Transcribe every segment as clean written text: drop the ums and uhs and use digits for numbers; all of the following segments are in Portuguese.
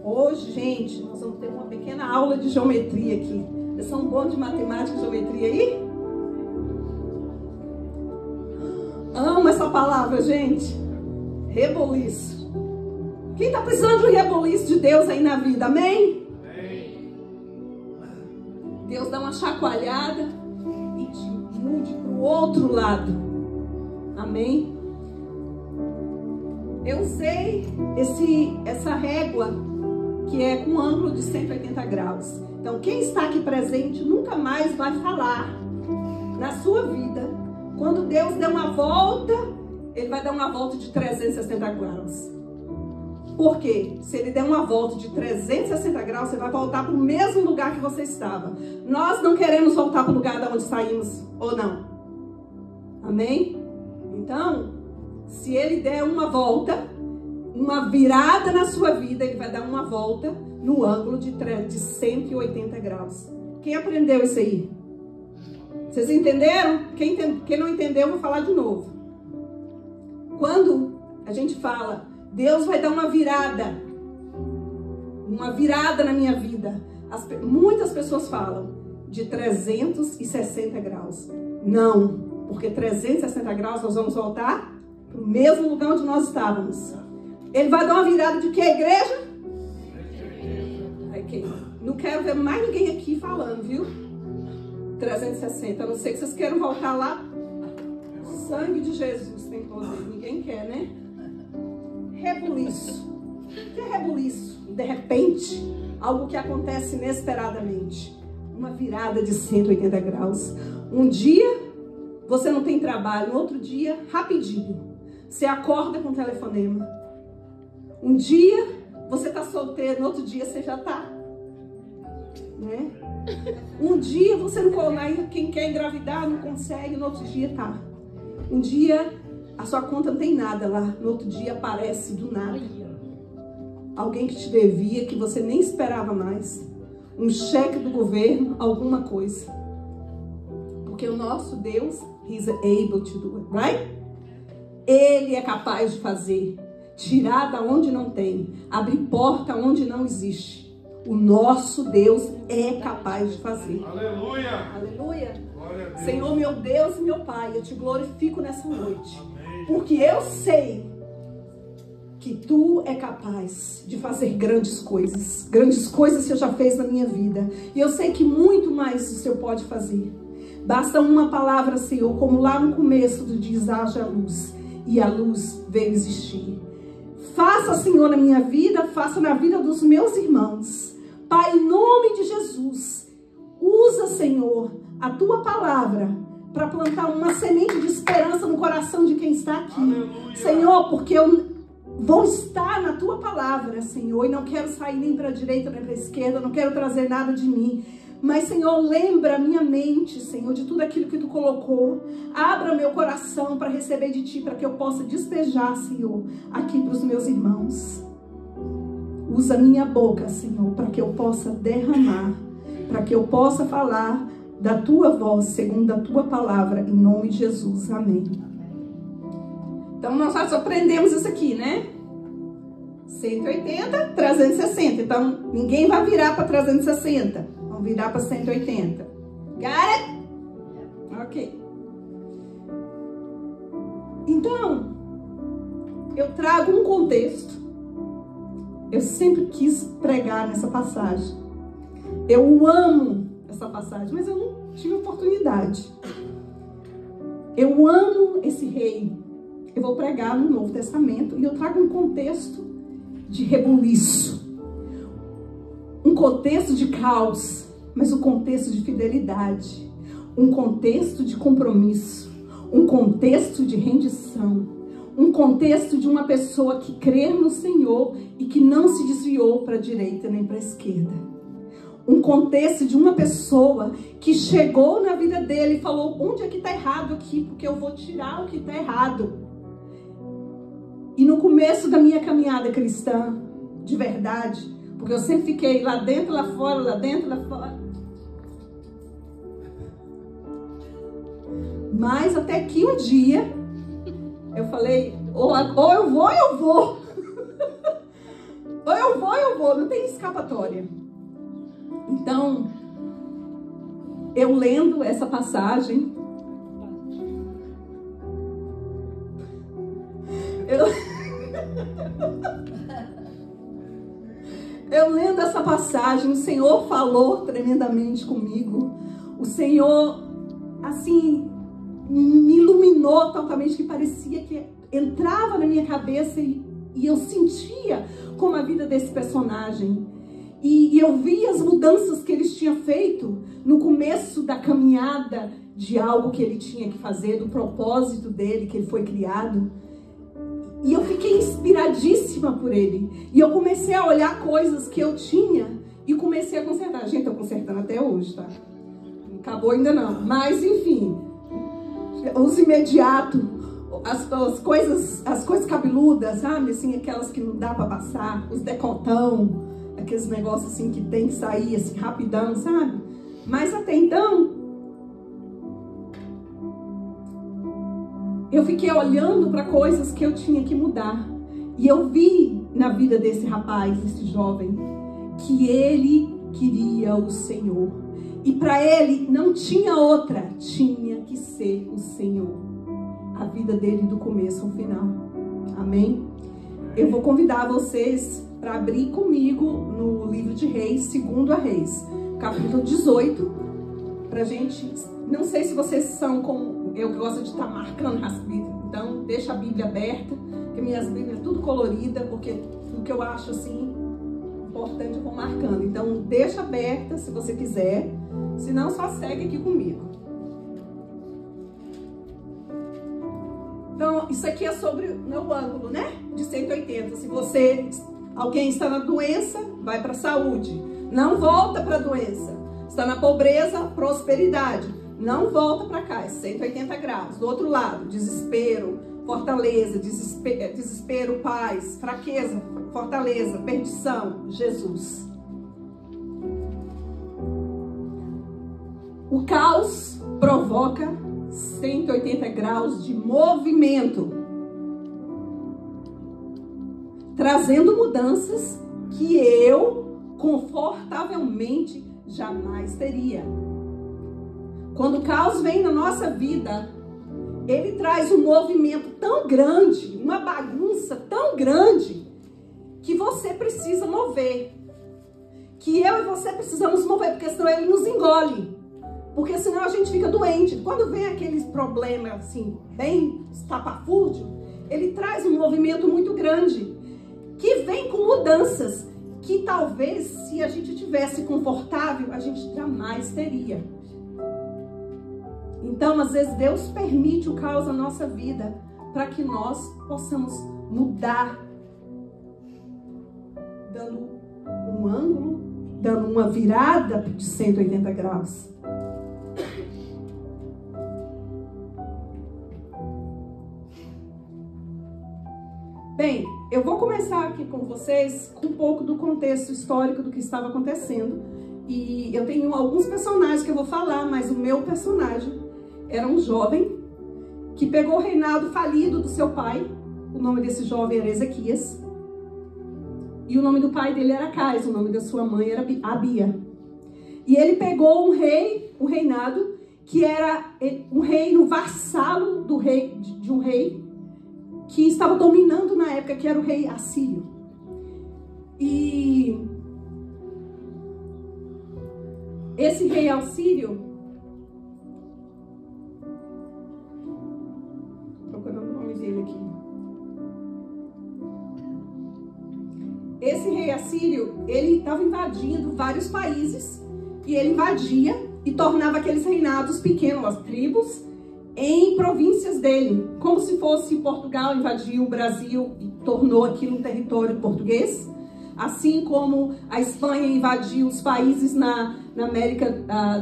Hoje, gente, nós vamos ter uma pequena aula de geometria aqui. Vocês são bons de matemática e geometria aí? Amo essa palavra, gente. Reboliço. Quem está precisando de um reboliço de Deus aí na vida? Amém? Amém. Deus dá uma chacoalhada e te mude para o outro lado. Amém? Eu usei essa régua que é com ângulo de 180 graus. Então, quem está aqui presente nunca mais vai falar na sua vida. Quando Deus der uma volta, Ele vai dar uma volta de 360 graus. Por quê? Se Ele der uma volta de 360 graus, você vai voltar para o mesmo lugar que você estava. Nós não queremos voltar para o lugar de onde saímos, ou não? Amém? Então, se Ele der uma volta, uma virada na sua vida, Ele vai dar uma volta no ângulo de 180 graus. Quem aprendeu isso aí? Vocês entenderam? Quem não entendeu, eu vou falar de novo. Quando a gente fala, Deus vai dar uma virada na minha vida. Muitas pessoas falam de 360 graus. Não, porque 360 graus nós vamos voltar para o mesmo lugar onde nós estávamos. Ele vai dar uma virada de que, igreja? Okay. Não quero ver mais ninguém aqui falando, viu? 360, a não ser que vocês queiram voltar lá. O sangue de Jesus tem poder. Ninguém quer, né? Rebuliço. O que é rebuliço? De repente, algo que acontece inesperadamente. Uma virada de 180 graus. Um dia, você não tem trabalho. No outro dia, rapidinho, você acorda com um telefonema. Um dia, você está solteiro. No outro dia, você já está. Né? Um dia, você não consegue. Quem quer engravidar, não consegue. No outro dia, tá. Um dia, a sua conta não tem nada lá. No outro dia, aparece do nada. Alguém que te devia, que você nem esperava mais. Um cheque do governo, alguma coisa. Porque o nosso Deus, He's able to do it, right? Ele é capaz de fazer. Tirar da onde não tem. Abrir porta onde não existe. O nosso Deus é capaz de fazer. Aleluia! Aleluia! Glória a Deus. Senhor, meu Deus e meu Pai, eu te glorifico nessa noite. Porque eu sei que Tu é capaz de fazer grandes coisas. Grandes coisas que Você já fez na minha vida. E eu sei que muito mais o Senhor pode fazer. Basta uma palavra, Senhor, como lá no começo do diz, haja luz. E a luz veio existir. Faça, Senhor, na minha vida, faça na vida dos meus irmãos. Pai, em nome de Jesus, usa, Senhor, a Tua palavra para plantar uma semente de esperança no coração de quem está aqui. Aleluia. Senhor, porque eu vou estar na Tua palavra, Senhor, e não quero sair nem para a direita nem para a esquerda, não quero trazer nada de mim. Mas, Senhor, lembra a minha mente, Senhor, de tudo aquilo que Tu colocou. Abra meu coração para receber de Ti, para que eu possa despejar, Senhor, aqui para os meus irmãos. Usa minha boca, Senhor, para que eu possa derramar, para que eu possa falar da Tua voz, segundo a Tua palavra, em nome de Jesus. Amém. Então, nós só aprendemos isso aqui, né? 180, 360. Então, ninguém vai virar para 360. Vamos virar para 180. Got it? Ok. Então, eu trago um contexto. Eu sempre quis pregar nessa passagem. Eu amo essa passagem, mas eu não tive oportunidade. Eu amo esse rei. Eu vou pregar no Novo Testamento e eu trago um contexto de rebuliço. Um contexto de caos, mas um contexto de fidelidade. Um contexto de compromisso. Um contexto de rendição. Um contexto de uma pessoa que crê no Senhor e que não se desviou para a direita nem para a esquerda. Um contexto de uma pessoa que chegou na vida dele e falou, onde é que está errado aqui? Porque eu vou tirar o que está errado. E no começo da minha caminhada cristã, de verdade, porque eu sempre fiquei lá dentro, lá fora, lá dentro, lá fora. Mas até que um dia, eu falei, ou eu vou, ou eu vou. Ou eu vou, eu vou, não tem escapatória. Então, eu lendo essa passagem, eu lendo essa passagem, o Senhor falou tremendamente comigo. O Senhor, assim, me iluminou totalmente, que parecia que entrava na minha cabeça e eu sentia como a vida desse personagem. E eu via as mudanças que eles tinham feito no começo da caminhada de algo que ele tinha que fazer, do propósito dele, que ele foi criado. E eu fiquei inspiradíssima por ele. E eu comecei a olhar coisas que eu tinha e comecei a consertar. Gente, eu tô consertando até hoje, tá? Não acabou ainda não. Mas, enfim, os imediatos, as coisas cabeludas, sabe? Assim, aquelas que não dá pra passar, os decotão, aqueles negócios assim que tem que sair assim rapidão, sabe? Mas até então, eu fiquei olhando para coisas que eu tinha que mudar. E eu vi na vida desse rapaz, desse jovem, que ele queria o Senhor. E para ele não tinha outra, tinha que ser o Senhor. A vida dele do começo ao final. Amém? Eu vou convidar vocês para abrir comigo no livro de Reis, 2 Reis, capítulo 18, pra gente... Não sei se vocês são como eu, que gosto de estar marcando as Bíblias. Então, deixa a Bíblia aberta, que minhas Bíblias é tudo colorida, porque o que eu acho, assim, importante eu vou marcando. Então, deixa aberta, se você quiser. Se não, só segue aqui comigo. Então, isso aqui é sobre o meu ângulo, né? De 180. Se alguém está na doença, vai para a saúde. Não volta para a doença. Está na pobreza, prosperidade. Não volta para cá, é 180 graus. Do outro lado, desespero, fortaleza, desespero, paz, fraqueza, fortaleza, perdição, Jesus. O caos provoca 180 graus de movimento, trazendo mudanças que eu confortavelmente jamais teria. Quando o caos vem na nossa vida, ele traz um movimento tão grande, uma bagunça tão grande, que você precisa mover. Que eu e você precisamos mover, porque senão ele nos engole. Porque senão a gente fica doente. Quando vem aqueles problemas assim, bem estapafúrdio, ele traz um movimento muito grande, que vem com mudanças, que talvez, se a gente tivesse confortável, a gente jamais teria. Então, às vezes, Deus permite o caos na nossa vida para que nós possamos mudar, dando um ângulo, dando uma virada de 180 graus. Bem, eu vou começar aqui com vocês com um pouco do contexto histórico do que estava acontecendo. E eu tenho alguns personagens que eu vou falar, mas o meu personagem era um jovem que pegou o reinado falido do seu pai. O nome desse jovem era Ezequias. E o nome do pai dele era Acais, o nome da sua mãe era Abia. E ele pegou um reinado que era um reino vassalo do rei, de um rei que estava dominando na época, que era o rei assírio. E esse rei assírio, procurando o nome dele aqui. Esse rei assírio, ele estava invadindo vários países, e ele invadia e tornava aqueles reinados pequenos, as tribos, em províncias dele, como se fosse Portugal invadiu o Brasil e tornou aquilo um território português, assim como a Espanha invadiu os países na América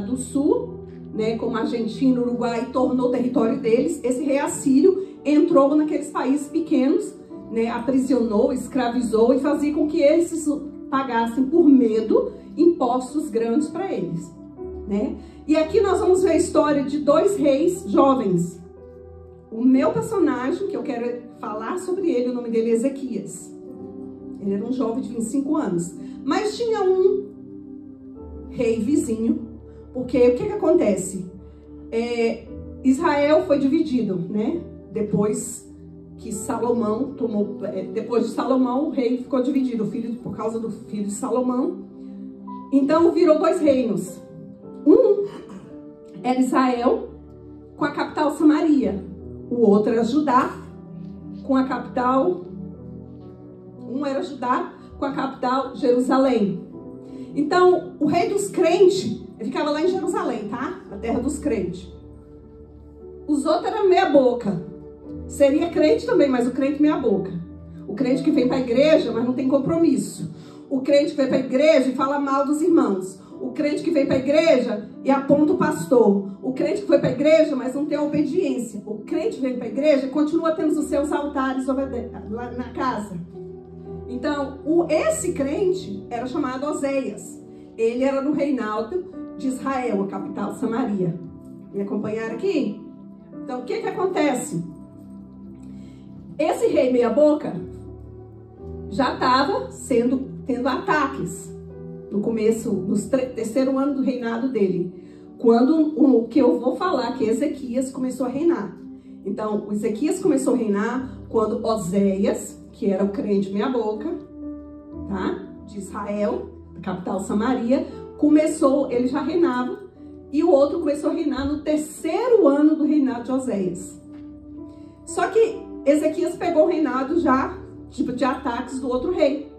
do Sul, né, como a Argentina, Uruguai, e tornou o território deles. Esse rei assírio entrou naqueles países pequenos, né, aprisionou, escravizou e fazia com que eles pagassem por medo impostos grandes para eles, né? E aqui nós vamos ver a história de dois reis jovens. O meu personagem, que eu quero falar sobre ele, o nome dele é Ezequias. Ele era um jovem de 25 anos. Mas tinha um rei vizinho, porque o que acontece? Israel foi dividido, né? Depois que Salomão tomou... depois de Salomão, o rei ficou dividido, por causa do filho de Salomão. Então, virou 2 reinos. Um era Israel, com a capital Samaria. O outro era Judá, com a capital... Um era Judá, com a capital Jerusalém. Então, o rei dos crentes, ele ficava lá em Jerusalém, tá? A terra dos crentes. Os outros eram meia boca. Seria crente também, mas o crente meia boca. O crente que vem para a igreja, mas não tem compromisso. O crente que vem para a igreja e fala mal dos irmãos. O crente que vem para a igreja e aponta o pastor. O crente que foi para a igreja, mas não tem obediência. O crente que vem para a igreja e continua tendo os seus altares lá na casa. Então, esse crente era chamado Oséias. Ele era no reinado de Israel, a capital Samaria. Me acompanharam aqui? Então, o que acontece? Esse rei meia boca já estava tendo ataques no começo, no terceiro ano do reinado dele. Quando o que eu vou falar, que Ezequias começou a reinar. Então, o Ezequias começou a reinar quando Oséias, que era o crente meia boca, tá? De Israel, a capital Samaria, ele já reinava, e o outro começou a reinar no terceiro ano do reinado de Oséias. Só que Ezequias pegou o reinado já, tipo, de ataques do outro rei.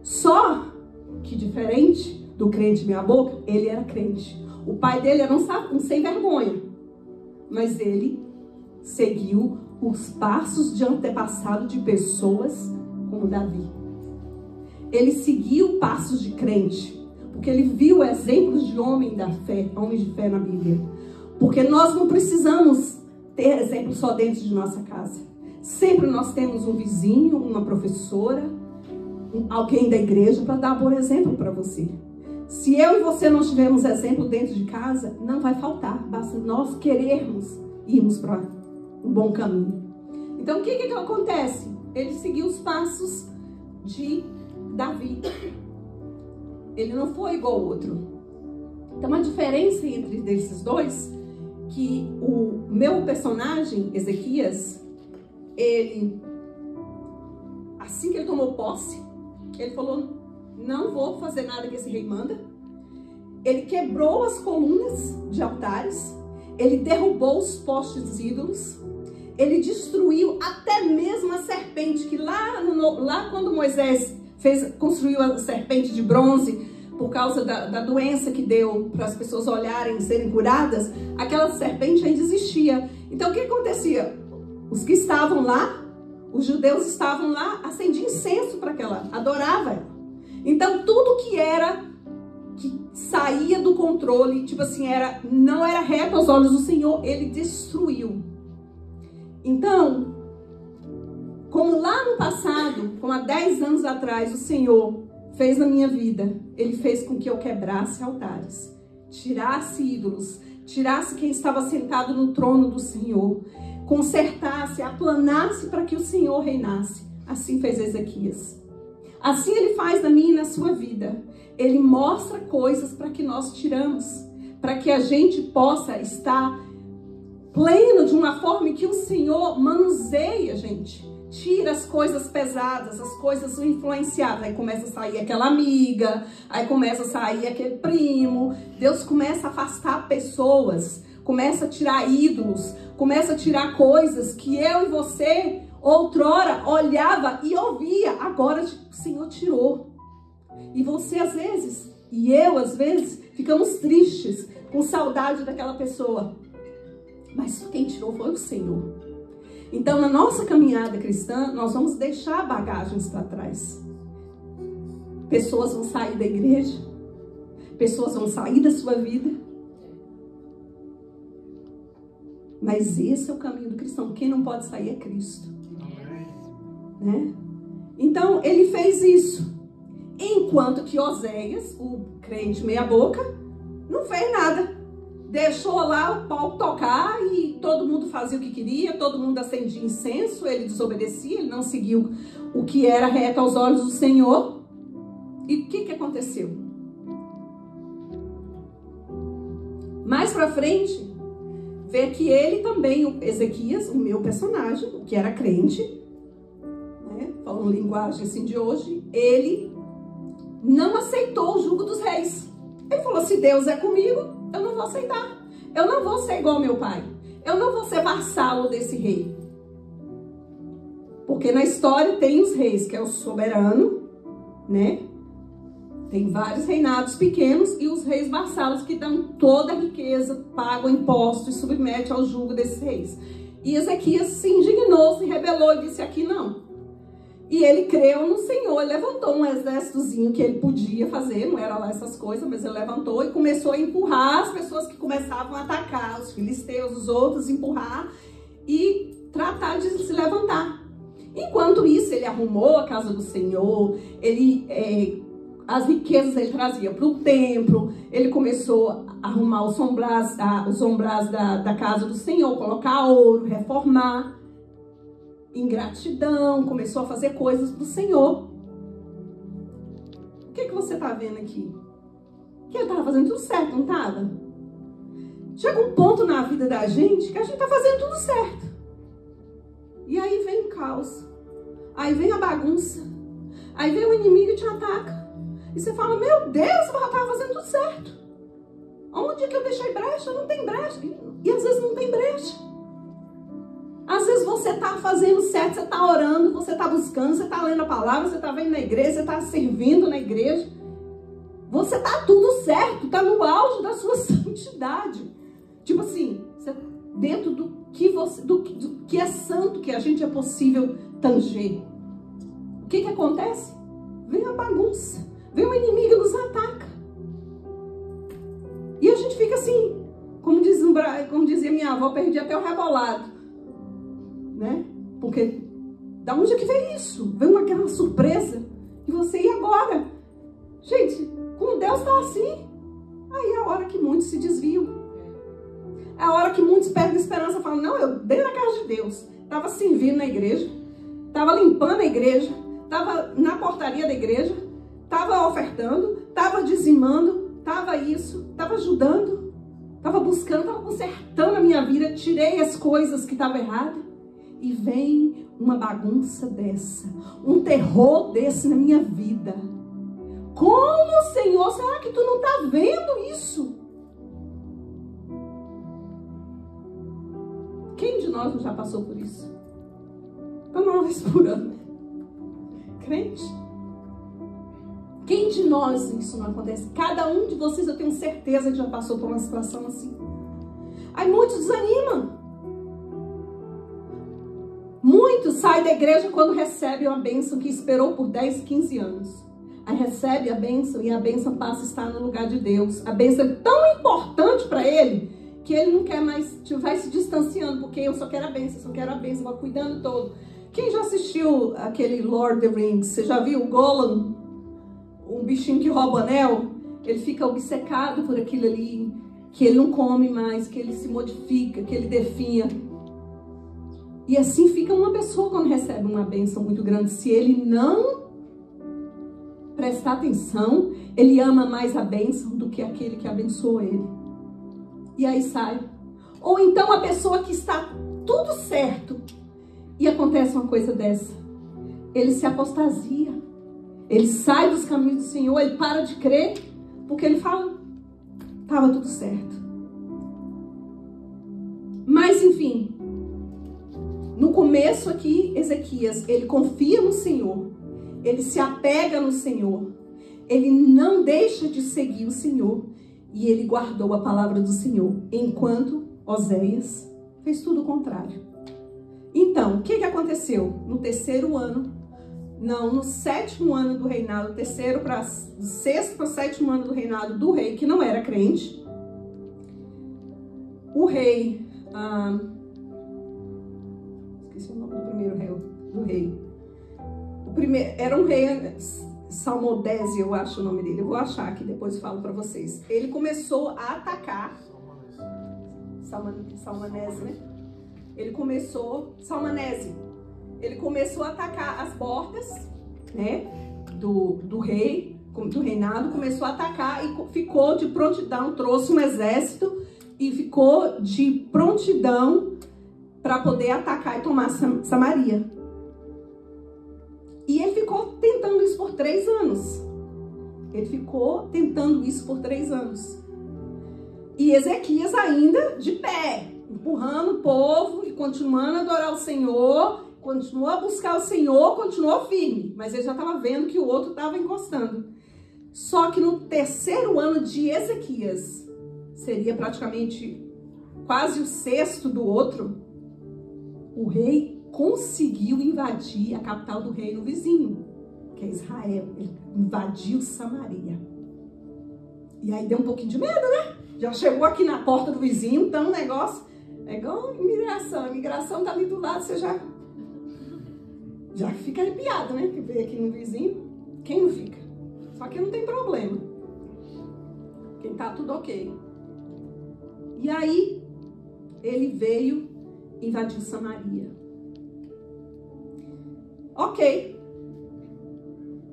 Só que, diferente do crente meia boca, ele era crente. O pai dele era um sem vergonha, mas ele seguiu os passos de antepassado de pessoas como Davi. Ele seguiu passos de crente, porque ele viu exemplos de homens de fé na Bíblia. Porque nós não precisamos ter exemplos só dentro de nossa casa. Sempre nós temos um vizinho, uma professora, alguém da igreja para dar bom exemplo para você. Se eu e você não tivermos exemplo dentro de casa, não vai faltar. Basta nós querermos irmos para um bom caminho. Então, o que acontece? Ele seguiu os passos de Davi. Ele não foi igual ao outro. Então, a diferença entre esses dois, que o meu personagem, Ezequias, assim que ele tomou posse, ele falou, não vou fazer nada que esse rei manda. Ele quebrou as colunas de altares, ele derrubou os postes ídolos, ele destruiu até mesmo a serpente, que lá quando Moisés construiu a serpente de bronze, por causa da doença que deu para as pessoas olharem e serem curadas, aquela serpente ainda existia. Então o que acontecia? Os que estavam lá, os judeus estavam lá, acendiam incenso para aquela, adorava ela. Então tudo que saía do controle, tipo assim, não era reto aos olhos do Senhor, ele destruiu. Então, como lá no passado, como há 10 anos atrás, o Senhor fez na minha vida, ele fez com que eu quebrasse altares, tirasse ídolos, tirasse quem estava sentado no trono do Senhor, consertasse, aplanasse para que o Senhor reinasse. Assim fez Ezequias. Assim ele faz na minha e na sua vida. Ele mostra coisas para que nós tiramos, para que a gente possa estar pleno de uma forma em que o Senhor manuseia a gente. Tira as coisas pesadas, as coisas influenciadas. Aí começa a sair aquela amiga, aí começa a sair aquele primo. Deus começa a afastar pessoas, começa a tirar ídolos, começa a tirar coisas que eu e você outrora olhava e ouvia. Agora o Senhor tirou. E você às vezes, e eu às vezes, ficamos tristes, com saudade daquela pessoa. Mas quem tirou foi o Senhor. Então, na nossa caminhada cristã, nós vamos deixar bagagens para trás. Pessoas vão sair da igreja. Pessoas vão sair da sua vida. Mas esse é o caminho do cristão. Quem não pode sair é Cristo. Né? Então, ele fez isso. Enquanto que Oséias, o crente meia boca, não fez nada. deixou lá o pau tocar e todo mundo fazia o que queria, todo mundo acendia incenso, ele desobedecia, ele não seguiu o que era reto aos olhos do Senhor. E o que aconteceu? Mais pra frente, vê que ele também, o Ezequias, o meu personagem, o que era crente, né, falando linguagem assim de hoje, ele não aceitou o jugo dos reis. Ele falou, se Deus é comigo, eu não vou aceitar. Eu não vou ser igual ao meu pai. Eu não vou ser vassalo desse rei. Porque na história tem os reis, que é o soberano, né? Tem vários reinados pequenos e os reis vassalos que dão toda a riqueza, pagam impostos e submetem ao jugo desses reis. E Ezequias se indignou, se rebelou e disse, aqui não. E ele creu no Senhor, ele levantou um exércitozinho que ele podia fazer, não era lá essas coisas, mas ele levantou e começou a empurrar as pessoas que começavam a atacar, os filisteus, os outros, empurrar e tratar de se levantar. Enquanto isso, ele arrumou a casa do Senhor, as riquezas ele trazia para o templo, ele começou a arrumar os ombrás da casa do Senhor, colocar ouro, reformar. Ingratidão, começou a fazer coisas do Senhor. O que você está vendo aqui? Que ele estava fazendo tudo certo, não estava? Chega um ponto na vida da gente que a gente está fazendo tudo certo. E aí vem o caos. Aí vem a bagunça. Aí vem o inimigo e te ataca. E você fala, meu Deus, eu estava fazendo tudo certo. Onde é que eu deixei brecha? Não tem brecha. E às vezes não tem brecha. Às vezes você está fazendo certo, você está orando, você está buscando, você está lendo a palavra, você está vendo na igreja, você está servindo na igreja. Você está tudo certo, está no auge da sua santidade. Tipo assim, dentro do que é santo, que a gente é possível tanger. O que acontece? Vem a bagunça, vem o inimigo e nos ataca. E a gente fica assim, como dizia minha avó, perdi até o rebolado. Né? Porque da onde é que veio isso? Veio aquela surpresa e você, e agora? Gente, com Deus tá assim. Aí é a hora que muitos se desviam. É a hora que muitos perdem esperança e falam, não, eu dei na casa de Deus. Tava servindo na igreja, tava limpando a igreja, tava na portaria da igreja, tava ofertando, tava dizimando, tava isso, tava ajudando, tava buscando, tava consertando a minha vida, tirei as coisas que estavam erradas. E vem uma bagunça dessa, um terror desse na minha vida. Como, Senhor, será que tu não está vendo isso? Quem de nós não já passou por isso? Pelo uma vez por ano. Crente? Quem de nós isso não acontece? Cada um de vocês, eu tenho certeza que já passou por uma situação assim. Aí muitos desanimam. Muitos saem da igreja quando recebem uma bênção que esperou por 10, 15 anos. Aí recebe a bênção e a bênção passa a estar no lugar de Deus. A bênção é tão importante para ele que ele não quer mais, vai se distanciando, porque eu só quero a bênção, só quero a bênção, vou cuidando todo. Quem já assistiu aquele Lord of the Rings? Você já viu o Gollum? Um bichinho que rouba o anel? Ele fica obcecado por aquilo ali, que ele não come mais, que ele se modifica, que ele definha. E assim fica uma pessoa quando recebe uma bênção muito grande. Se ele não prestar atenção, ele ama mais a bênção do que aquele que abençoou ele. E aí sai. Ou então a pessoa que está tudo certo e acontece uma coisa dessa. Ele se apostasia. Ele sai dos caminhos do Senhor, ele para de crer, porque ele fala, estava tudo certo. Mas enfim, no começo aqui, Ezequias, ele confia no Senhor, ele se apega no Senhor, ele não deixa de seguir o Senhor, e ele guardou a palavra do Senhor, enquanto Oséias fez tudo o contrário. Então, o que aconteceu? No terceiro ano, não, no sétimo ano do reinado, do sexto para o sétimo ano do reinado do rei, que não era crente, o rei... esqueci o nome do primeiro rei, do rei. O primeiro, era um rei, Salmodésio, eu acho o nome dele. Eu vou achar aqui, depois falo para vocês. Ele começou a atacar Salmanese, né? Ele começou a atacar as portas, né, do reinado, começou a atacar e ficou de prontidão, trouxe um exército e ficou de prontidão para poder atacar e tomar Samaria. E ele ficou tentando isso por 3 anos. E Ezequias ainda de pé, empurrando o povo e continuando a adorar o Senhor, continuou a buscar o Senhor, continuou firme. Mas ele já estava vendo que o outro estava encostando. Só que no 3º ano de Ezequias, seria praticamente quase o 6º do outro, o rei conseguiu invadir a capital do reino vizinho, que é Israel. Ele invadiu Samaria. E aí deu um pouquinho de medo, né? Já chegou aqui na porta do vizinho, então o negócio é igual imigração. A imigração tá ali do lado, você já fica arrepiado, né? Que veio aqui no vizinho, quem não fica? Só que não tem problema. Quem tá tudo ok. E aí, ele veio e invadiu Samaria. Ok.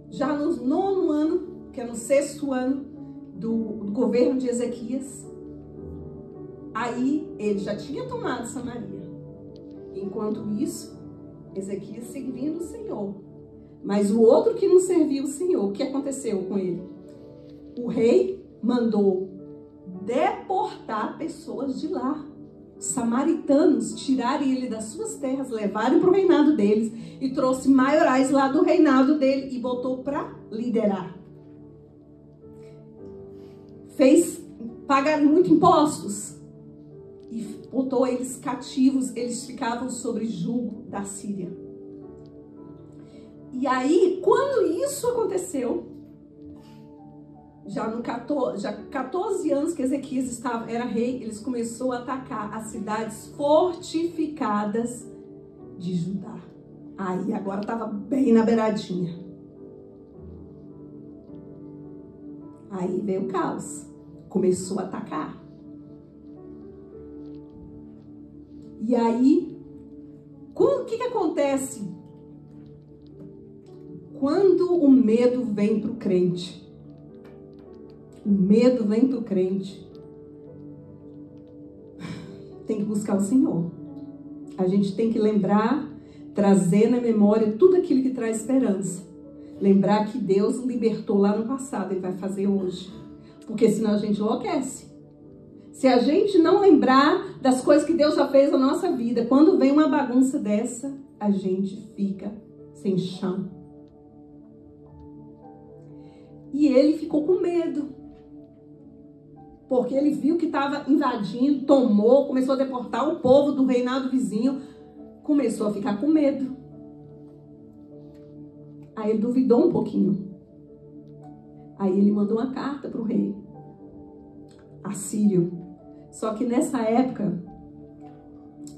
Já no 9º ano, que é no 6º ano do governo de Ezequias, aí ele já tinha tomado Samaria. Enquanto isso, Ezequias servindo o Senhor. Mas o outro que não serviu o Senhor, o que aconteceu com ele? O rei mandou deportar pessoas de lá. Os samaritanos, tirarem ele das suas terras, levarem para o reinado deles e trouxe maiorais lá do reinado dele e botou para liderar. Fez pagar muito impostos e botou eles cativos, eles ficavam sob julgo da Síria. E aí, quando isso aconteceu, já 14 anos que Ezequias era rei, eles começaram a atacar as cidades fortificadas de Judá. Aí agora estava bem na beiradinha. Aí veio o caos. Começou a atacar. E aí, o que acontece quando o medo vem para o crente? O medo vem para o crente. Tem que buscar o Senhor. A gente tem que lembrar, trazer na memória tudo aquilo que traz esperança. Lembrar que Deus libertou lá no passado, Ele vai fazer hoje. Porque senão a gente enlouquece. Se a gente não lembrar das coisas que Deus já fez na nossa vida, quando vem uma bagunça dessa, a gente fica sem chão. E ele ficou com medo. Porque ele viu que estava invadindo, tomou, começou a deportar o povo do reinado vizinho, começou a ficar com medo. Aí ele duvidou um pouquinho. Aí ele mandou uma carta para o rei assírio. Só que nessa época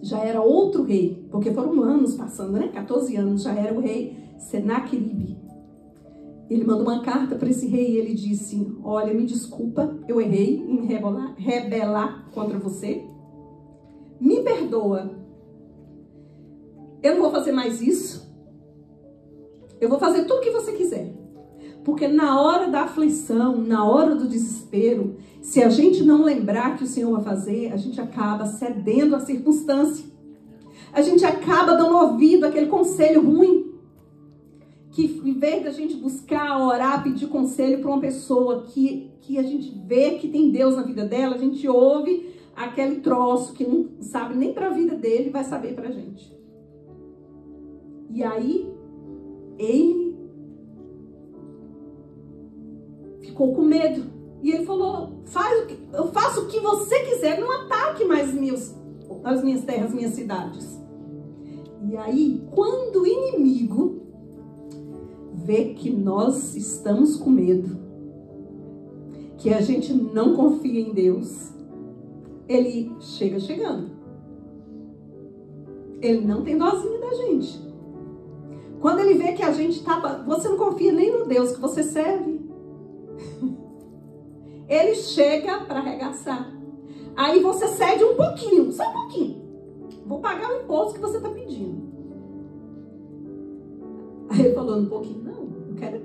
já era outro rei, porque foram anos passando, né? 14 anos, já era o rei Senaqueribe. Ele mandou uma carta para esse rei e ele disse: olha, me desculpa, eu errei em rebelar contra você. Me perdoa. Eu não vou fazer mais isso. Eu vou fazer tudo o que você quiser. Porque na hora da aflição, na hora do desespero, se a gente não lembrar que o Senhor vai fazer, a gente acaba cedendo à circunstância. A gente acaba dando ouvido àquele conselho ruim. Que em vez da gente buscar, orar, pedir conselho para uma pessoa que a gente vê que tem Deus na vida dela, a gente ouve aquele troço que não sabe nem para a vida dele, vai saber para a gente. E aí, ele ficou com medo. E ele falou: eu faço o que você quiser, não ataque mais as minhas terras, minhas cidades. E aí, quando o inimigo vê que nós estamos com medo, que a gente não confia em Deus, ele chega chegando. Ele não tem dozinha da gente. Quando ele vê que a gente você não confia nem no Deus que você serve, ele chega para arregaçar. Aí você cede um pouquinho, só um pouquinho. Vou pagar o imposto que você está pedindo. Aí ele falou, um pouquinho, não,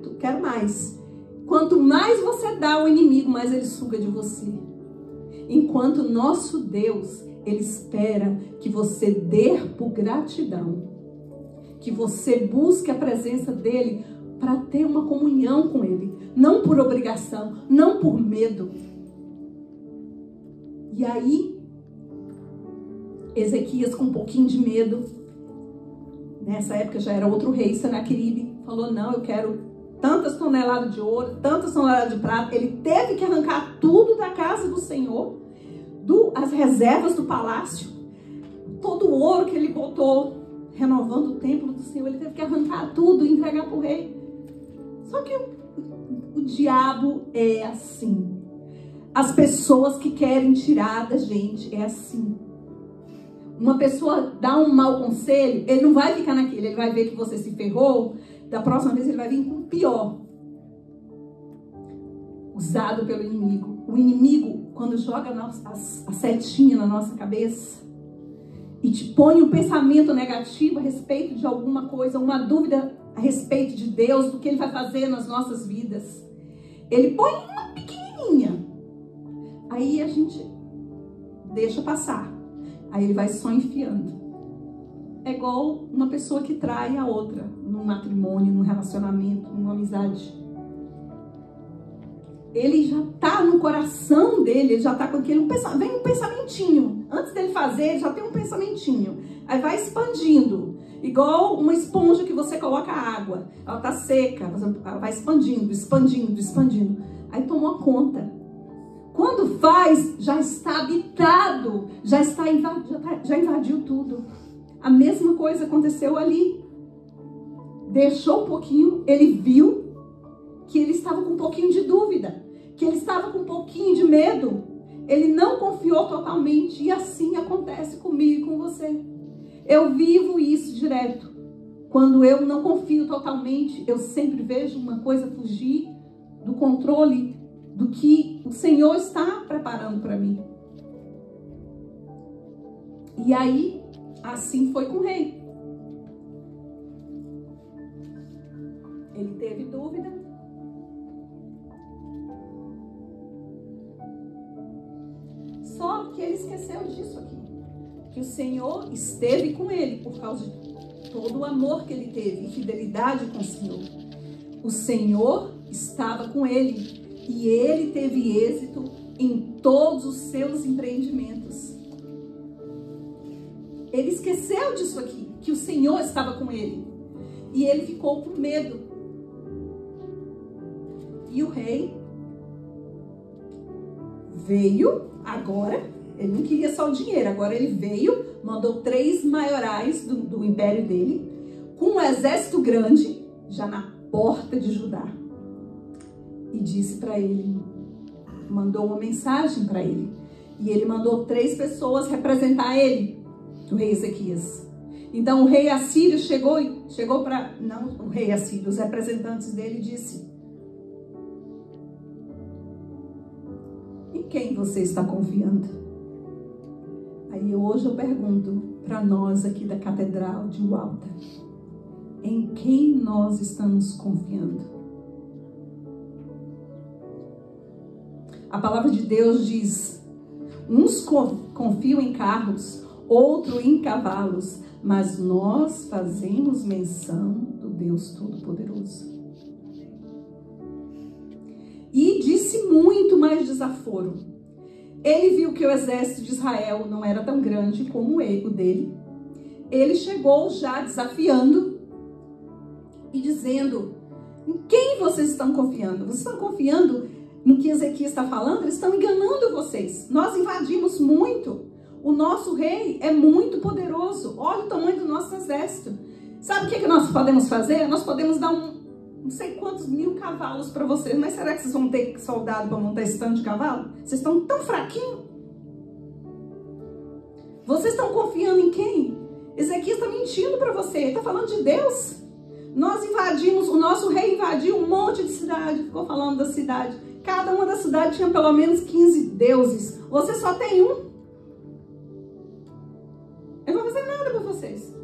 eu quero mais. Quanto mais você dá ao inimigo, mais ele suga de você. Enquanto nosso Deus, ele espera que você dê por gratidão. Que você busque a presença dele para ter uma comunhão com ele. Não por obrigação, não por medo. E aí, Ezequias com um pouquinho de medo, nessa época já era outro rei, Senaqueribe, falou, não, eu quero tantas toneladas de ouro, tantas toneladas de prata. Ele teve que arrancar tudo da casa do Senhor, as reservas do palácio, todo o ouro que ele botou, renovando o templo do Senhor, ele teve que arrancar tudo e entregar para o rei. Só que o diabo é assim. As pessoas que querem tirar da gente é assim. Uma pessoa dá um mau conselho, ele não vai ficar naquele, ele vai ver que você se ferrou, da próxima vez ele vai vir com o pior. Usado pelo inimigo. O inimigo, quando joga a setinha na nossa cabeça e te põe um pensamento negativo a respeito de alguma coisa, uma dúvida a respeito de Deus, do que ele vai fazer nas nossas vidas, ele põe uma pequenininha. Aí a gente deixa passar. Aí ele vai só enfiando. É igual uma pessoa que trai a outra, num matrimônio, num relacionamento, numa amizade. Ele já tá no coração dele, ele já tá com aquele, vem um pensamentinho. Antes dele fazer, ele já tem um pensamentinho. Aí vai expandindo. Igual uma esponja que você coloca água. Ela tá seca, ela vai expandindo, expandindo, expandindo. Aí tomou conta. Quando faz, já está habitado, já invadiu tudo. A mesma coisa aconteceu ali. Deixou um pouquinho, ele viu que ele estava com um pouquinho de dúvida, que ele estava com um pouquinho de medo. Ele não confiou totalmente, e assim acontece comigo e com você. Eu vivo isso direto. Quando eu não confio totalmente, eu sempre vejo uma coisa fugir do controle do que o Senhor está preparando para mim. E aí, assim foi com o rei. Ele teve dúvida. Só que ele esqueceu disso aqui. Que o Senhor esteve com ele por causa de todo o amor que ele teve e fidelidade com o Senhor. O Senhor estava com ele. E ele teve êxito em todos os seus empreendimentos. Ele esqueceu disso aqui, que o Senhor estava com ele. E ele ficou com medo. E o rei veio agora, ele não queria só o dinheiro, agora ele veio, mandou 3 maiorais do império dele, com um exército grande, já na porta de Judá. E disse para ele, mandou uma mensagem para ele. E ele mandou 3 pessoas representar ele, o rei Ezequias. Então o rei assírio chegou para, não o rei assírio, os representantes dele disse: em quem você está confiando? Aí hoje eu pergunto para nós aqui da Catedral de Ualta, em quem nós estamos confiando? A palavra de Deus diz, uns confiam em carros, outros em cavalos, mas nós fazemos menção do Deus Todo-Poderoso. E disse muito mais desaforo. Ele viu que o exército de Israel não era tão grande como o dele. Ele chegou já desafiando e dizendo, em quem vocês estão confiando? Vocês estão confiando no que Ezequias está falando? Eles estão enganando vocês. Nós invadimos muito. O nosso rei é muito poderoso. Olha o tamanho do nosso exército. Sabe o que nós podemos fazer? Nós podemos dar não sei quantos 1000 cavalos para vocês. Mas será que vocês vão ter soldado para montar esse tanto de cavalo? Vocês estão tão fraquinhos. Vocês estão confiando em quem? Ezequias está mentindo para você. Ele está falando de Deus. Nós invadimos, o nosso rei invadiu um monte de cidade. Ficou falando da cidade. cada uma das cidades tinha pelo menos 15 deuses. Você só tem um. Eu não vou fazer nada por vocês.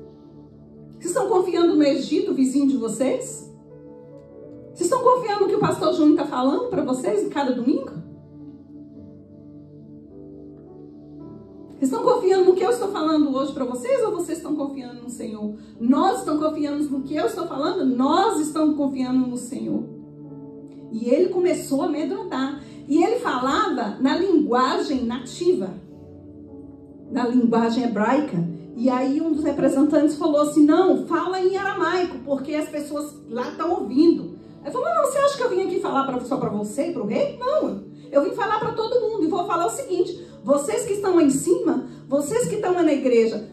Vocês estão confiando no Egito, vizinho de vocês? Vocês estão confiando no que o pastor Júnior está falando para vocês em cada domingo? Vocês estão confiando no que eu estou falando hoje para vocês ou vocês estão confiando no Senhor? Nós estamos confiando no que eu estou falando? Nós estamos confiando no Senhor. E ele começou a amedrontar. E ele falava na linguagem nativa, na linguagem hebraica. E aí um dos representantes falou assim, não, fala em aramaico, porque as pessoas lá estão ouvindo. Ele falou, não, você acha que eu vim aqui falar só para você e para o rei? Não, eu vim falar para todo mundo. E vou falar o seguinte, vocês que estão aí em cima, vocês que estão na igreja,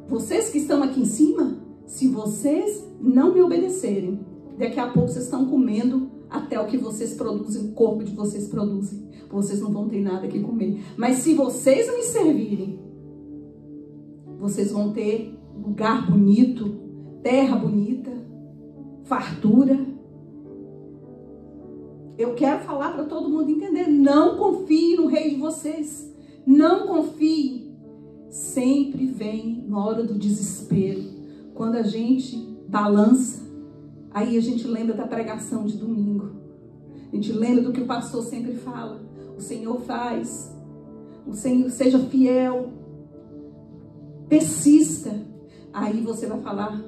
vocês que estão aqui em cima, se vocês não me obedecerem, daqui a pouco vocês estão comendo até o que vocês produzem, o corpo de vocês produzem. Vocês não vão ter nada que comer. Mas se vocês me servirem, vocês vão ter lugar bonito, terra bonita, fartura. Eu quero falar para todo mundo entender. Não confie no rei de vocês. Não confie. Sempre vem na hora do desespero. Quando a gente balança, aí a gente lembra da pregação de domingo. A gente lembra do que o pastor sempre fala. O Senhor faz. O Senhor seja fiel. Persista. Aí você vai falar.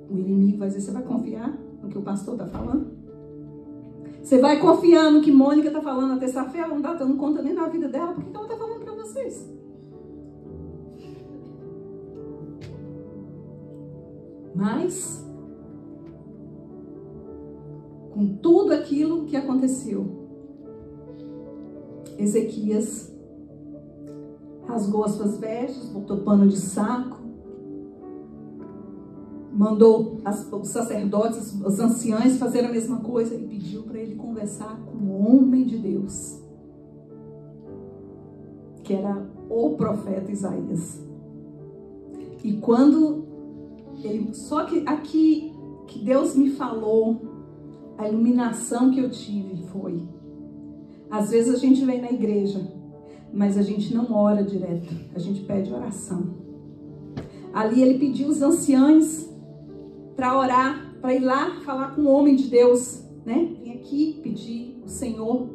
O inimigo vai dizer, você vai confiar no que o pastor está falando? Você vai confiar no que Mônica está falando na terça-feira? Ela não está dando conta nem na vida dela. Por que ela está falando para vocês? Mas, com tudo aquilo que aconteceu, Ezequias rasgou as suas vestes, botou pano de saco, mandou os sacerdotes, os anciãos fazer a mesma coisa e pediu para ele conversar com o homem de Deus, que era o profeta Isaías. E quando ele, só que aqui que Deus me falou, a iluminação que eu tive foi, às vezes a gente vem na igreja, mas a gente não ora direto, a gente pede oração. Ali ele pediu os anciãos para orar, para ir lá falar com o homem de Deus, né? Vim aqui pedir o Senhor,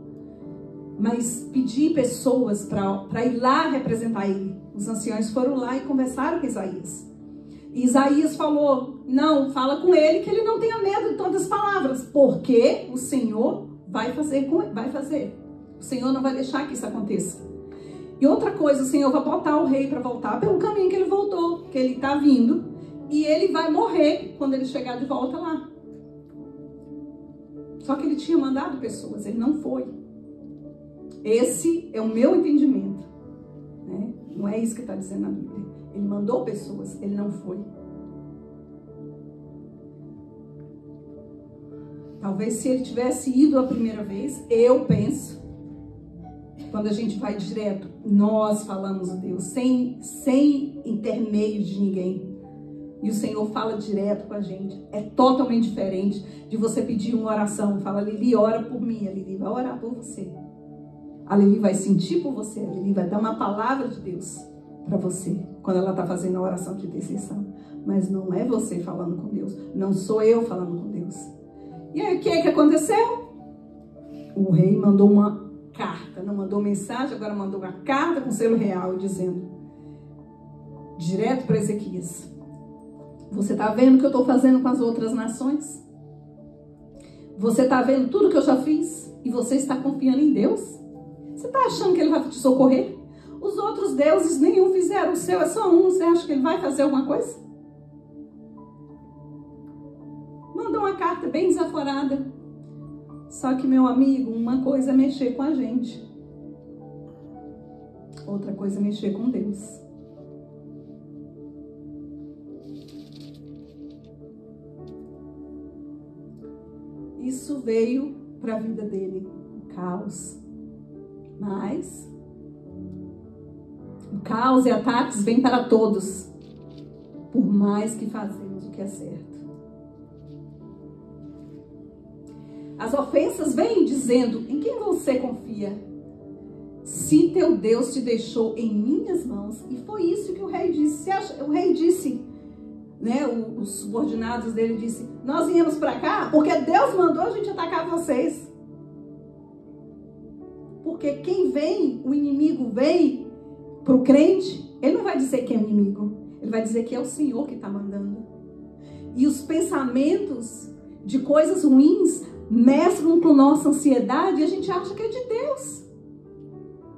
mas pedir pessoas para ir lá representar ele. Os anciãos foram lá e conversaram com Isaías. E Isaías falou, não, fala com ele que ele não tenha medo de todas as palavras, porque o Senhor vai fazer. O Senhor não vai deixar que isso aconteça. E outra coisa, o Senhor vai botar o rei para voltar pelo caminho que ele voltou, que ele está vindo. E ele vai morrer quando ele chegar de volta lá. Só que ele tinha mandado pessoas, ele não foi. Esse é o meu entendimento, né? Não é isso que está dizendo na Bíblia. Ele mandou pessoas, ele não foi. Talvez se ele tivesse ido a primeira vez, eu penso, quando a gente vai direto, nós falamos a Deus, sem intermédio de ninguém. E o Senhor fala direto com a gente. É totalmente diferente de você pedir uma oração. Fala, Lili, ora por mim. A Lili vai orar por você. A Lili vai sentir por você. A Lili vai dar uma palavra de Deus para você. Quando ela está fazendo a oração de intercessão. Mas não é você falando com Deus. Não sou eu falando com Deus. E aí o que aconteceu? O rei mandou uma carta. Não mandou mensagem, agora mandou uma carta com selo real dizendo. Direto para Ezequias. Você está vendo o que eu estou fazendo com as outras nações? Você está vendo tudo que eu já fiz? E você está confiando em Deus? Você está achando que Ele vai te socorrer? Os outros deuses nenhum fizeram. O seu é só um. Você acha que Ele vai fazer alguma coisa? Mandou uma carta bem desaforada. Só que, meu amigo, uma coisa é mexer com a gente. Outra coisa é mexer com Deus. Isso veio para a vida dele, o caos. Mas o caos e ataques vêm para todos, por mais que fazemos o que é certo. As ofensas vêm dizendo, em quem você confia? Se teu Deus te deixou em minhas mãos. E foi isso que o rei disse. O rei disse, né, os subordinados dele disse, nós viemos para cá porque Deus mandou a gente atacar vocês. Porque quem vem, o inimigo vem para o crente, ele não vai dizer que é o inimigo, ele vai dizer que é o Senhor que está mandando. E os pensamentos de coisas ruins mesclam com nossa ansiedade e a gente acha que é de Deus.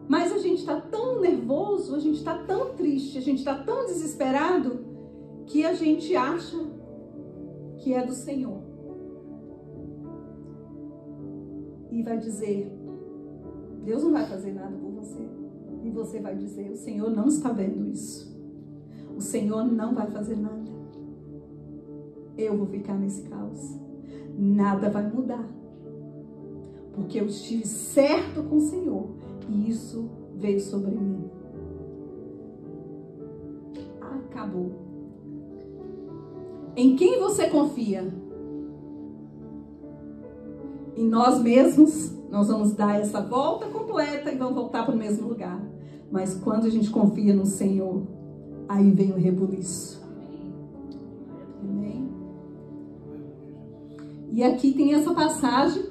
Mas a gente está tão nervoso, a gente está tão triste, a gente está tão desesperado que a gente acha que é do Senhor. E vai dizer, Deus não vai fazer nada por você. E você vai dizer, o Senhor não está vendo isso. O Senhor não vai fazer nada. Eu vou ficar nesse caos. Nada vai mudar. Porque eu estive certo com o Senhor. E isso veio sobre mim. Acabou. Em quem você confia? Em nós mesmos? Nós vamos dar essa volta completa e vamos voltar para o mesmo lugar. Mas quando a gente confia no Senhor, aí vem o rebuliço. Amém? E aqui tem essa passagem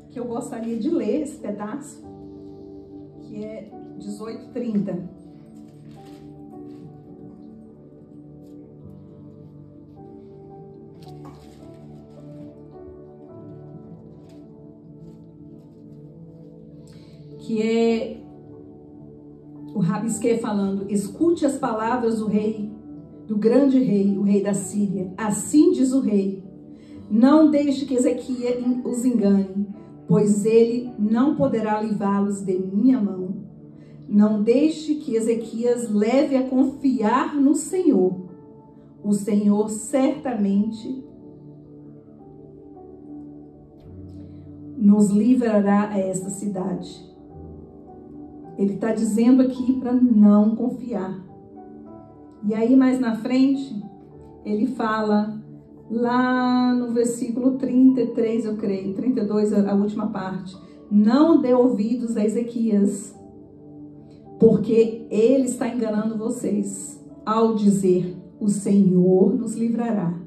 que eu gostaria de ler, esse pedaço, que é 18:30. Que é o Rabisquê falando, escute as palavras do rei, do grande rei, o rei da Síria. Assim diz o rei, não deixe que Ezequias os engane, pois ele não poderá livrá-los de minha mão. Não deixe que Ezequias leve a confiar no Senhor. O Senhor certamente nos livrará a esta cidade. Ele está dizendo aqui para não confiar. E aí mais na frente, ele fala lá no versículo 33, eu creio, 32, a última parte. Não dê ouvidos a Ezequias, porque ele está enganando vocês ao dizer, o Senhor nos livrará.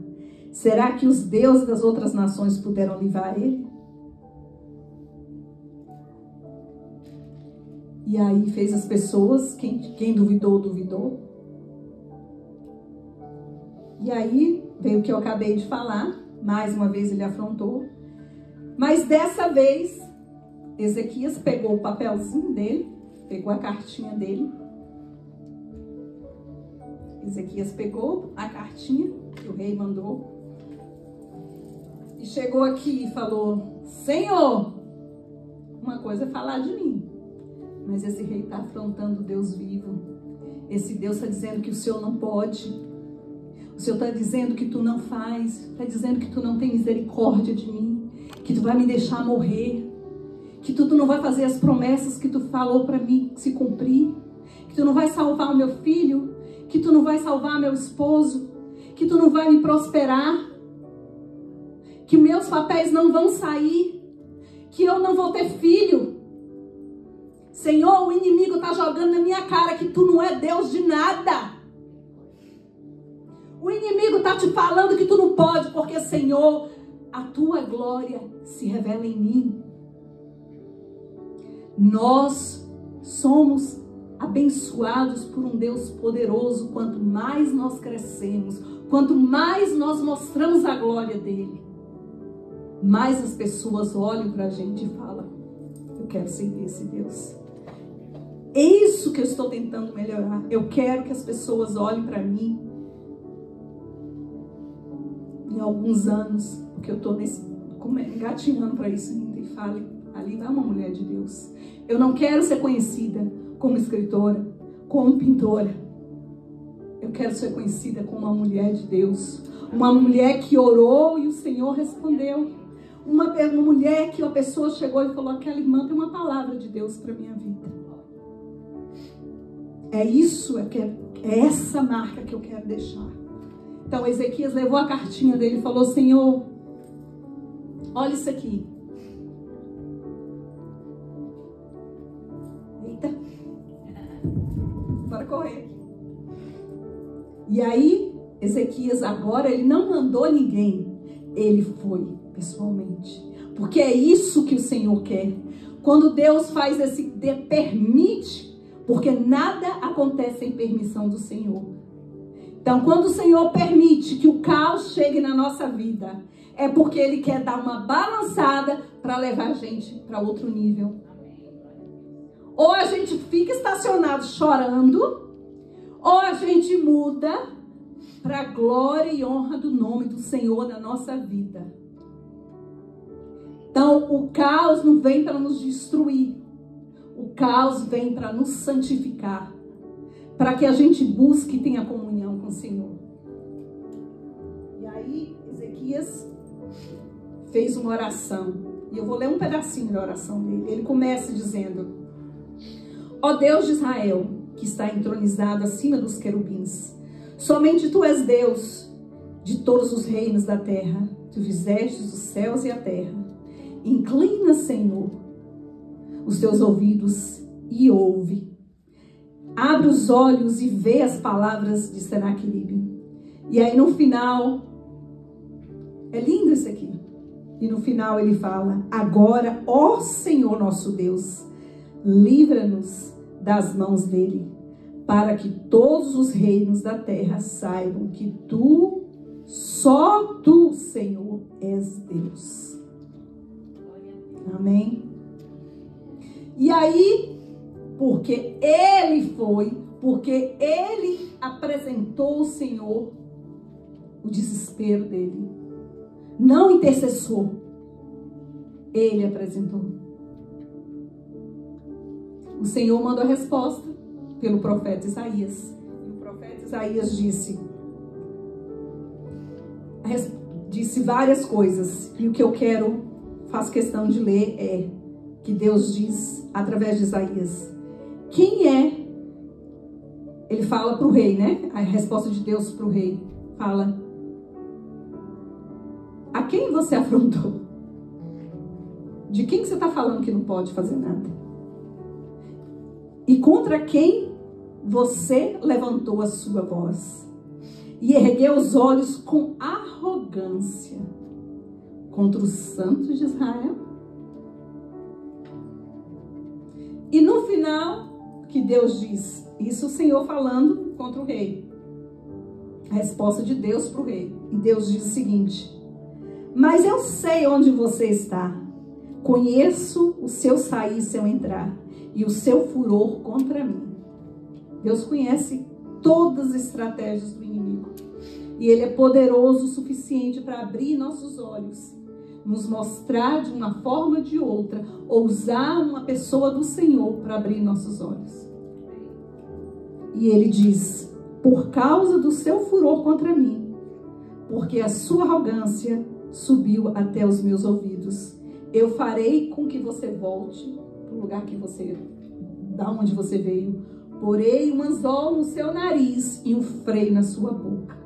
Será que os deuses das outras nações puderam livrar ele? E aí fez as pessoas, quem duvidou, duvidou. E aí veio o que eu acabei de falar, mais uma vez ele afrontou. Mas dessa vez, Ezequias pegou o papelzinho dele, pegou a cartinha dele. Ezequias pegou a cartinha que o rei mandou. E chegou aqui e falou, Senhor, uma coisa é falar de mim. Mas esse rei está afrontando Deus vivo. Esse Deus está dizendo que o Senhor não pode. O Senhor está dizendo que tu não faz. Está dizendo que tu não tem misericórdia de mim. Que tu vai me deixar morrer. Que tu não vai fazer as promessas que tu falou para mim se cumprir. Que tu não vai salvar o meu filho. Que tu não vai salvar meu esposo. Que tu não vai me prosperar. Que meus papéis não vão sair. Que eu não vou ter filho. Senhor, o inimigo está jogando na minha cara que tu não é Deus de nada. O inimigo está te falando que tu não pode, porque, Senhor, a tua glória se revela em mim. Nós somos abençoados por um Deus poderoso. Quanto mais nós crescemos, quanto mais nós mostramos a glória dele, mais as pessoas olham para a gente e falam, eu quero seguir esse Deus. É isso que eu estou tentando melhorar. Eu quero que as pessoas olhem para mim em alguns anos, porque eu estou engatinhando para isso ainda, e falem, ali vai uma mulher de Deus. Eu não quero ser conhecida como escritora, como pintora. Eu quero ser conhecida como uma mulher de Deus. Uma mulher que orou e o Senhor respondeu. Uma mulher que a pessoa chegou e falou, aquela irmã tem uma palavra de Deus para minha vida. É isso, é essa marca que eu quero deixar. Então Ezequias levou a cartinha dele e falou, Senhor, olha isso aqui. Bora correr. E aí, Ezequias agora, ele não mandou ninguém. Ele foi pessoalmente. Porque é isso que o Senhor quer. Quando Deus faz permite, porque nada acontece sem permissão do Senhor. Então, quando o Senhor permite que o caos chegue na nossa vida, é porque Ele quer dar uma balançada para levar a gente para outro nível. Ou a gente fica estacionado chorando, ou a gente muda para a glória e honra do nome do Senhor na nossa vida. Então, o caos não vem para nos destruir. O caos vem para nos santificar. Para que a gente busque e tenha comunhão com o Senhor. E aí, Ezequias fez uma oração. E eu vou ler um pedacinho da oração dele. Ele começa dizendo: ó Deus de Israel, que está entronizado acima dos querubins, somente Tu és Deus de todos os reinos da terra. Tu fizestes os céus e a terra. Inclina, Senhor, os Teus ouvidos e ouve. Abre os olhos e vê as palavras de Senaqueribe. E aí no final, é lindo isso aqui. E no final ele fala: agora, ó Senhor nosso Deus, livra-nos das mãos dele, para que todos os reinos da terra saibam que Tu, só Tu, Senhor, és Deus. Amém? E aí, porque ele apresentou ao Senhor o desespero dele. Não intercessor. Ele apresentou. O Senhor mandou a resposta pelo profeta Isaías. E o profeta Isaías disse várias coisas. E o que eu faço questão de ler é que Deus diz através de Isaías. Quem é? Ele fala para o rei, né? A resposta de Deus para o rei fala: a quem você afrontou? De quem que você está falando que não pode fazer nada? E contra quem você levantou a sua voz? E ergueu os olhos com arrogância contra os santos de Israel? E no final, que Deus diz, isso o Senhor falando contra o rei. A resposta de Deus para o rei. E Deus diz o seguinte: mas eu sei onde você está. Conheço o seu sair e seu entrar, e o seu furor contra mim. Deus conhece todas as estratégias do inimigo. E Ele é poderoso o suficiente para abrir nossos olhos, nos mostrar de uma forma ou de outra, ou usar uma pessoa do Senhor para abrir nossos olhos. E Ele diz: por causa do seu furor contra mim, porque a sua arrogância subiu até os meus ouvidos, eu farei com que você volte para o lugar da onde você veio. Porei um anzol no seu nariz e um freio na sua boca.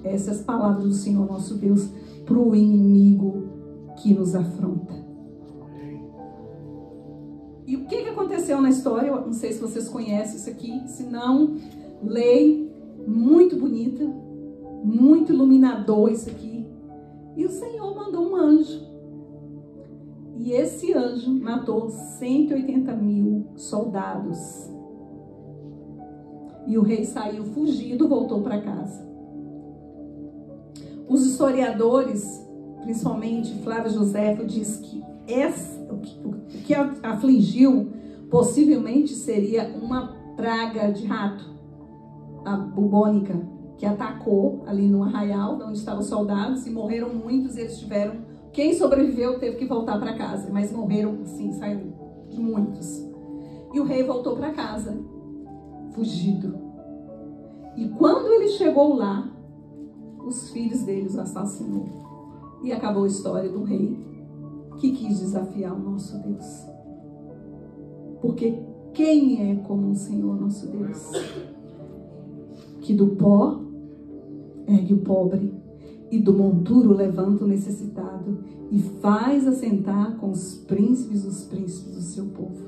Essas palavras do Senhor nosso Deus para o inimigo que nos afronta. E o que aconteceu na história? Eu não sei se vocês conhecem isso aqui. Se não, leia. Muito bonita, muito iluminador isso aqui. E o Senhor mandou um anjo. E esse anjo matou 180.000 soldados. E o rei saiu fugido, voltou para casa. Os historiadores, principalmente Flávio Joséfo, diz que o que afligiu possivelmente seria uma praga de rato, a bubônica, que atacou ali no arraial, onde estavam os soldados, e morreram muitos. Eles tiveram, quem sobreviveu teve que voltar para casa, mas morreram assim, saiu de muitos. E o rei voltou para casa, fugido. E quando ele chegou lá, os filhos dele os assassinou. E acabou a história do rei que quis desafiar o nosso Deus. Porque quem é como o Senhor nosso Deus? Que do pó ergue o pobre, e do monturo levanta o necessitado, e faz assentar com os príncipes do seu povo.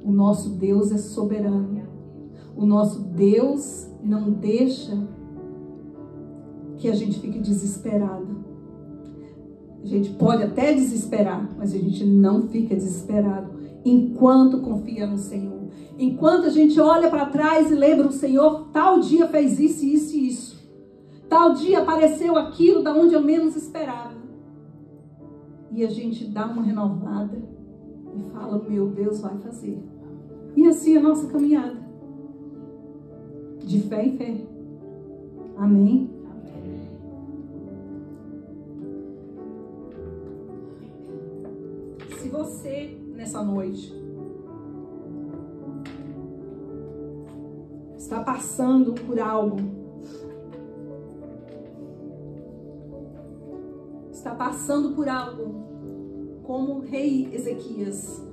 O nosso Deus é soberano. O nosso Deus não deixa que a gente fique desesperado. A gente pode até desesperar, mas a gente não fica desesperado enquanto confia no Senhor. Enquanto a gente olha para trás e lembra, o Senhor tal dia fez isso, isso e isso. Tal dia apareceu aquilo da onde eu menos esperava. E a gente dá uma renovada e fala, meu Deus vai fazer. E assim é a nossa caminhada. De fé em fé. Amém? Se você, nessa noite, está passando por algo, está passando por algo como o rei Ezequias,